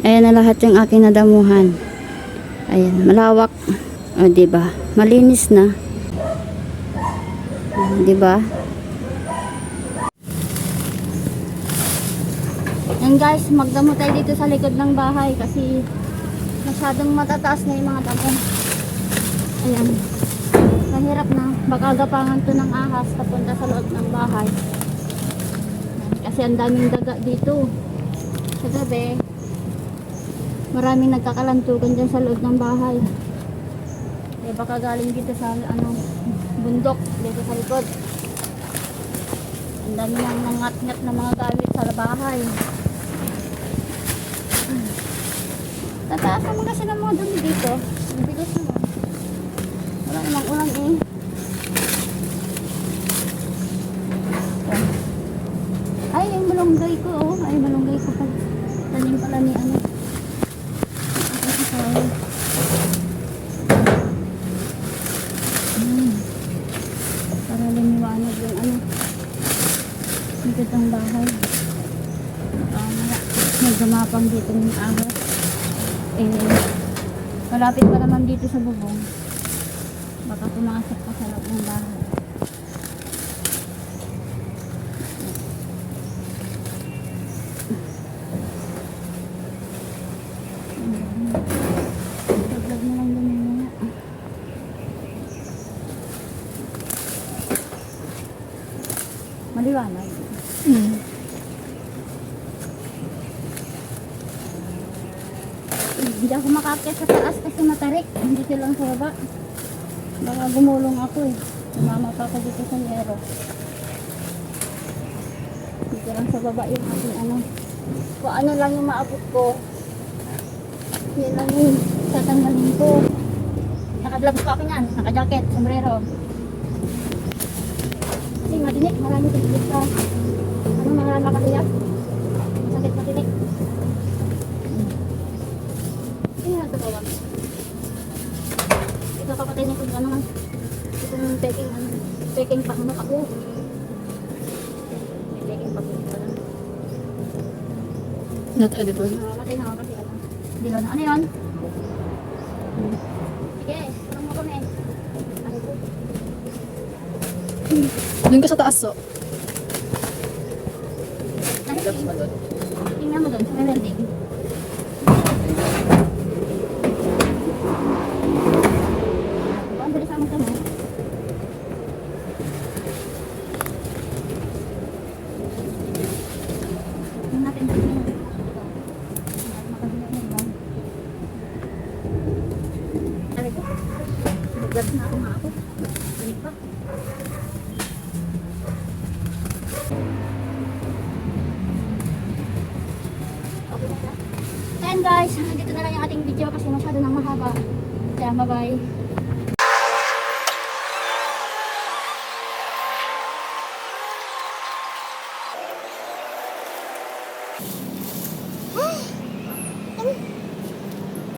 Ayan na lahat yung aking nadamuhan. Ayan, malawak. O, diba? Malinis na. O, diba? Ayan guys, magdamo tayo dito sa likod ng bahay kasi masyadong matataas na yung mga damo. Ayan. Mahirap na. Baka gapangan to ng ahas papunta sa loob ng bahay. Kasi ang daming daga dito. Sa gabi, maraming nagkakalantugan dyan sa loob ng bahay. Eh baka galing dito sa bundok dito sa likod. Ang dami nang nangat-ngat na mga gamit sa bahay. Tataas naman kasi ng mga dumi dito. Ang bilis naman. Wala namang ulan eh. Ay, yung malunggay ko oh. Ay, malunggay ko pa. Tanim pala ni ano. Para lumiwanag yung ano. Dito ang bahay. May gamapang dito ng ahas. Eh, malapit pa naman dito sa bubong. Baka pumasok pa sa loob ng bahay. Paglag mo lang dumi muna. Maliwanag. Hindi ako makakit sa taas kasi matarik. Hindi lang sa baba. Baka gumulong ako eh. Sumama pa ako dito sa yero. Dito lang sa baba yung aking ano. Kung ano lang yung maabot ko. Yan lang yung tatanggalin ko. Naka-gloves pa ako yan. Naka-jacket, sombrero. Kasi madinik. Marami tinik pa. Ano mga nakaliyak? Sakit madinik. Ito kapatid niya kung ano man. Itong peking pa ano ako. May peking pa ko pala. Not edible. Matay na ako kasi ano. Dilo na. Ano yun? Sige, tulong mo kami. Ano po? Doon ka sa taas, so. Tingnan mo doon sa may landing. Nag-vlog na ako nga ako. Balik pa. Okay na. Ayan guys, dito na lang yung ating video kasi masyado nang mahaba. Kaya bye bye.